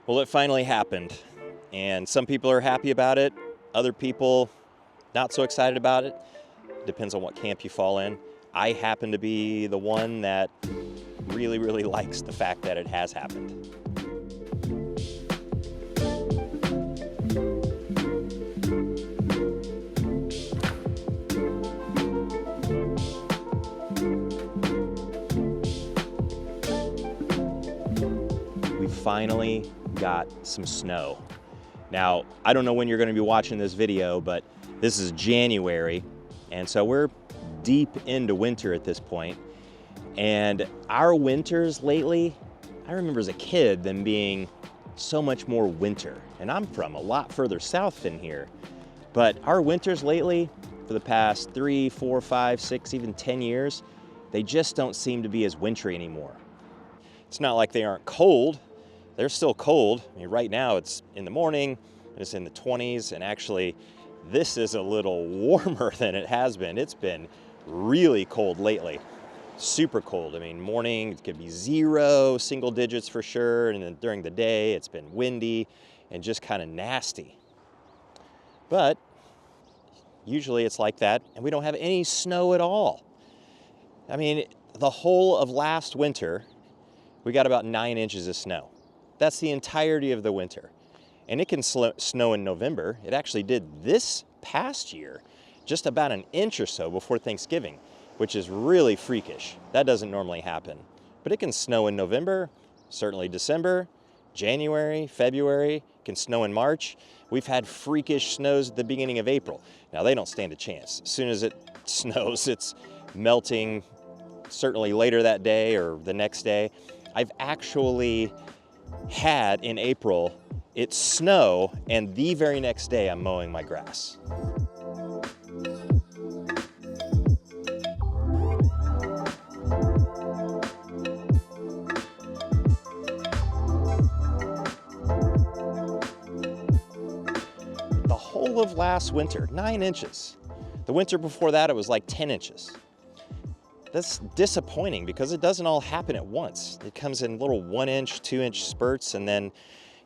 Well, it finally happened, and some people are happy about it, other people not so excited about it. Depends on what camp you fall in. I happen to be the one that really, really likes the fact that it has happened. We finally got some snow. Now, I don't know when you're going to be watching this video, but this is January, and so we're deep into winter at this point. And our winters lately, I remember as a kid them being so much more winter. And I'm from a lot further south than here. But our winters lately, for the past 3, 4, 5, 6, even 10 years, they just don't seem to be as wintry anymore. It's not like they aren't cold. They're still cold. I mean, right now it's in the morning, and it's in the 20s, and actually this is a little warmer than it has been. It's been really cold lately, super cold. I mean, morning it could be 0, single digits for sure, and then during the day it's been windy and just kind of nasty. But usually it's like that, and we don't have any snow at all. I mean, the whole of last winter, we got about 9 inches of snow. That's the entirety of the winter. And it can snow in November. It actually did this past year, just about an inch or so before Thanksgiving, which is really freakish. That doesn't normally happen. But it can snow in November, certainly December, January, February, it can snow in March. We've had freakish snows at the beginning of April. Now, they don't stand a chance. As soon as it snows, it's melting certainly later that day or the next day. I've actually had in April it snow, and the very next day I'm mowing my grass. The whole of last winter, 9 inches. The winter before that, it was like 10 inches. That's disappointing because it doesn't all happen at once. It comes in little 1 inch, 2 inch spurts, and then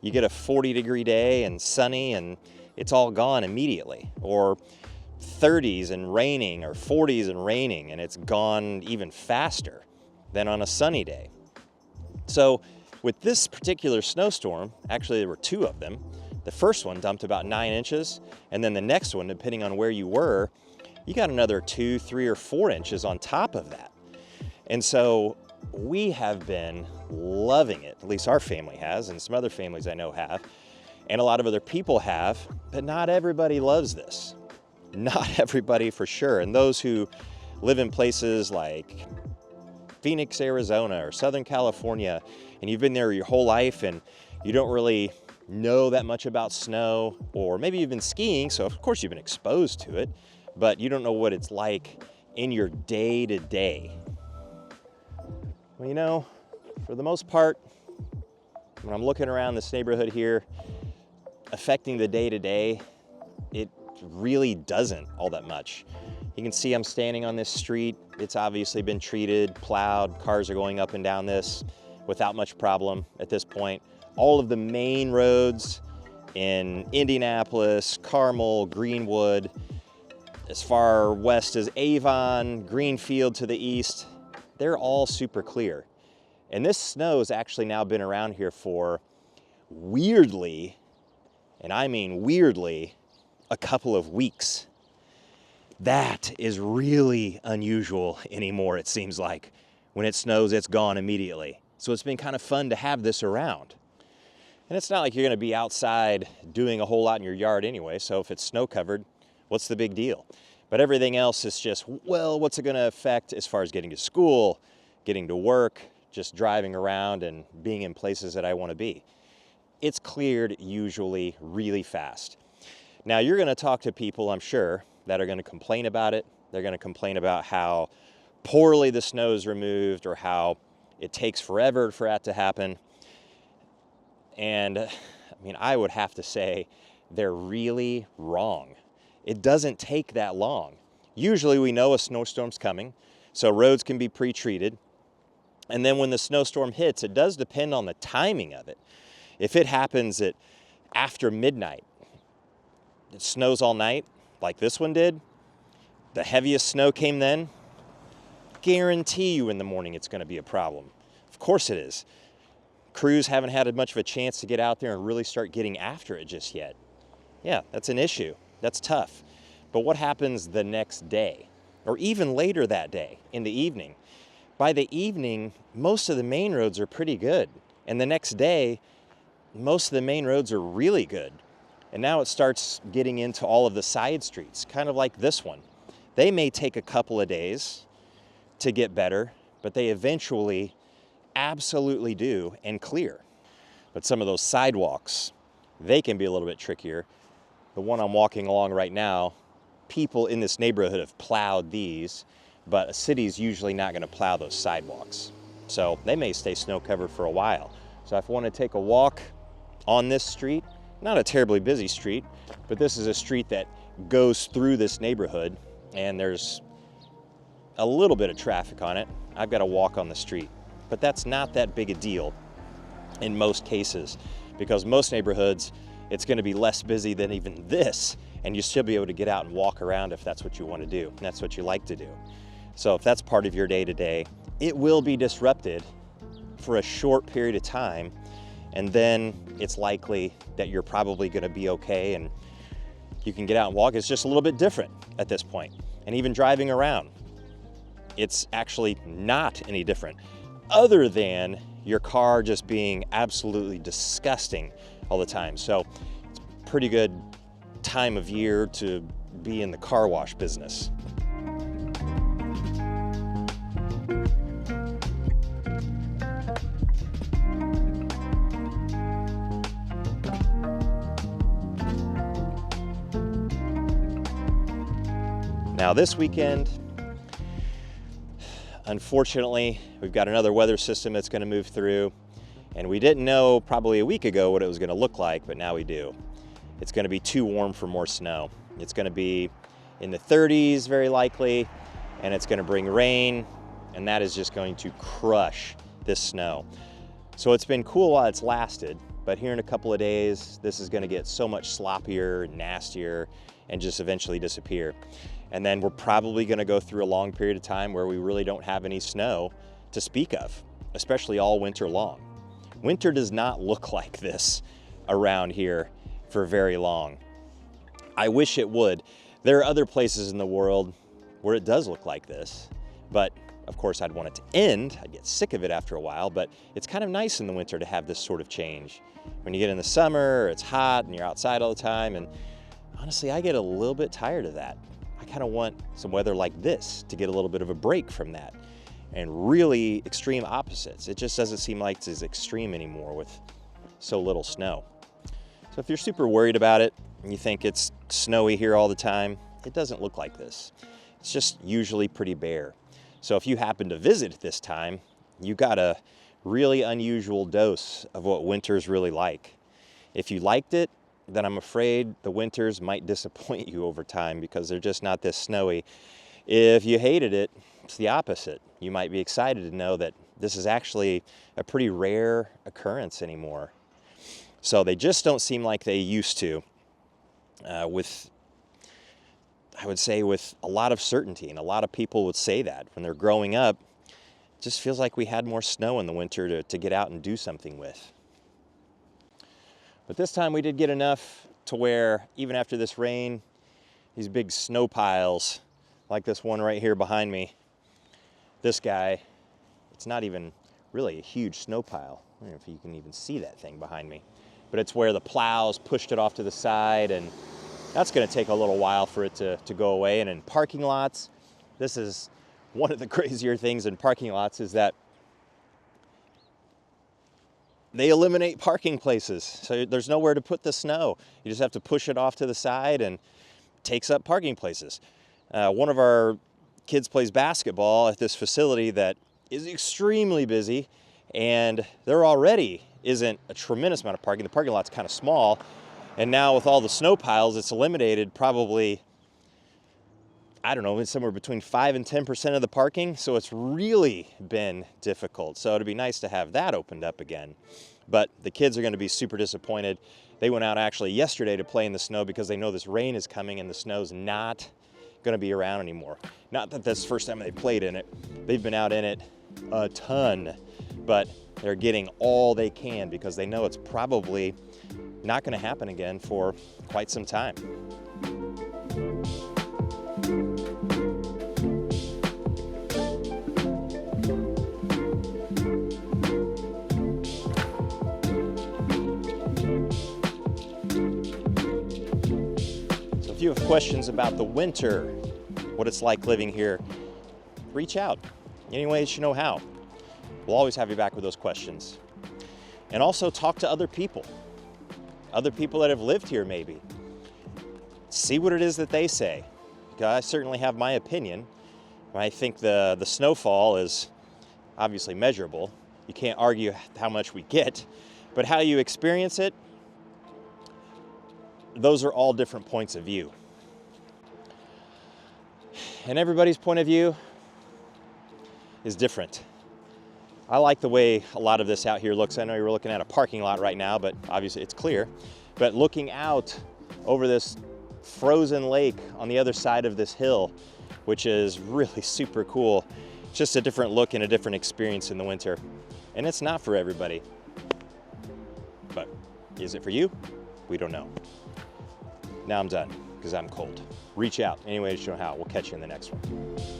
you get a 40-degree day and sunny and it's all gone immediately. Or 30s and raining, or 40s and raining, and it's gone even faster than on a sunny day. So with this particular snowstorm, actually there were 2 of them. The first one dumped about 9 inches, and then the next one, depending on where you were, you got another 2, 3, or 4 inches on top of that. And so we have been loving it, at least our family has, and some other families I know have, and a lot of other people have, but not everybody loves this. Not everybody for sure. And those who live in places like Phoenix, Arizona, or Southern California, and you've been there your whole life and you don't really know that much about snow, or maybe you've been skiing, so of course you've been exposed to it, but you don't know what it's like in your day-to-day. Well, you know, for the most part, when I'm looking around this neighborhood here, affecting the day-to-day, it really doesn't all that much. You can see I'm standing on this street. It's obviously been treated, plowed, cars are going up and down this without much problem at this point. All of the main roads in Indianapolis, Carmel, Greenwood, as far west as Avon, Greenfield to the east, they're all super clear. And this snow has actually now been around here for weirdly, and I mean weirdly, a couple of weeks. That is really unusual anymore, it seems like. When it snows, it's gone immediately. So it's been kind of fun to have this around. And it's not like you're gonna be outside doing a whole lot in your yard anyway, so if it's snow covered, what's the big deal? But everything else is just, well, what's it gonna affect as far as getting to school, getting to work, just driving around and being in places that I wanna be? It's cleared usually really fast. Now you're gonna talk to people, I'm sure, that are gonna complain about it. They're gonna complain about how poorly the snow is removed or how it takes forever for that to happen. And I mean, I would have to say they're really wrong. It doesn't take that long. Usually we know a snowstorm's coming, so roads can be pre-treated. And then when the snowstorm hits, it does depend on the timing of it. If it happens at after midnight, it snows all night, like this one did, the heaviest snow came then, guarantee you in the morning it's going to be a problem. Of course it is. Crews haven't had much of a chance to get out there and really start getting after it just yet. Yeah, that's an issue. That's tough. But what happens the next day, or even later that day in the evening? By the evening, most of the main roads are pretty good. And the next day, most of the main roads are really good. And now it starts getting into all of the side streets, kind of like this one. They may take a couple of days to get better, but they eventually absolutely do and clear. But some of those sidewalks, they can be a little bit trickier. The one I'm walking along right now, people in this neighborhood have plowed these, but a city's usually not going to plow those sidewalks. So they may stay snow covered for a while. So if I want to take a walk on this street, not a terribly busy street, but this is a street that goes through this neighborhood and there's a little bit of traffic on it. I've got to walk on the street, but that's not that big a deal in most cases, because most neighborhoods, it's going to be less busy than even this, and you'll still be able to get out and walk around if that's what you want to do, and that's what you like to do. So if that's part of your day-to-day, it will be disrupted for a short period of time, and then it's likely that you're probably going to be okay and you can get out and walk. It's just a little bit different at this point. And even driving around, it's actually not any different, other than your car just being absolutely disgusting all the time. So it's a pretty good time of year to be in the car wash business. Now this weekend, unfortunately, we've got another weather system that's going to move through, and we didn't know probably a week ago what it was going to look like, but now we do. It's going to be too warm for more snow. It's going to be in the 30s very likely, and it's going to bring rain, and that is just going to crush this snow. So it's been cool while it's lasted, but here in a couple of days, this is going to get so much sloppier, nastier, and just eventually disappear. And then we're probably going to go through a long period of time where we really don't have any snow to speak of, especially all winter long. Winter does not look like this around here for very long. I wish it would. There are other places in the world where it does look like this, but of course I'd want it to end. I'd get sick of it after a while, but it's kind of nice in the winter to have this sort of change. When you get in the summer, it's hot and you're outside all the time, and honestly, I get a little bit tired of that. I kind of want some weather like this to get a little bit of a break from that, and really extreme opposites. It just doesn't seem like it's as extreme anymore with so little snow. So if you're super worried about it and you think it's snowy here all the time, it doesn't look like this. It's just usually pretty bare. So if you happen to visit at this time, you got a really unusual dose of what winter's really like. If you liked it, then I'm afraid the winters might disappoint you over time because they're just not this snowy. If you hated it, it's the opposite. You might be excited to know that this is actually a pretty rare occurrence anymore. So they just don't seem like they used to, I would say with a lot of certainty, and a lot of people would say that when they're growing up. It just feels like we had more snow in the winter to get out and do something with. But this time we did get enough to where even after this rain, these big snow piles, like this one right here behind me, this guy, it's not even really a huge snow pile. I don't know if you can even see that thing behind me, but it's where the plows pushed it off to the side, and that's going to take a little while for it to go away. And in parking lots, this is one of the crazier things in parking lots, is that they eliminate parking places. So there's nowhere to put the snow. You just have to push it off to the side, and it takes up parking places. One of our kids plays basketball at this facility that is extremely busy, and there already isn't a tremendous amount of parking. The parking lot's kind of small, and now with all the snow piles, it's eliminated probably, I don't know, somewhere between 5 and 10% of the parking. So it's really been difficult. So it'd be nice to have that opened up again. But the kids are going to be super disappointed. They went out actually yesterday to play in the snow because they know this rain is coming and the snow's not going to be around anymore. Not that that's the first time they played in it. They've been out in it a ton, but they're getting all they can because they know it's probably not going to happen again for quite some time. If you have questions about the winter, what it's like living here, reach out any ways you know how. We'll always have you back with those questions. And also talk to other people that have lived here maybe. See what it is that they say. Because I certainly have my opinion. I think the snowfall is obviously measurable. You can't argue how much we get, but how you experience it, those are all different points of view. And everybody's point of view is different. I like the way a lot of this out here looks. I know you're looking at a parking lot right now, but obviously it's clear. But looking out over this frozen lake on the other side of this hill, which is really super cool. It's just a different look and a different experience in the winter. And it's not for everybody. But is it for you? We don't know. Now I'm done because I'm cold. Reach out any way to show how. We'll catch you in the next one.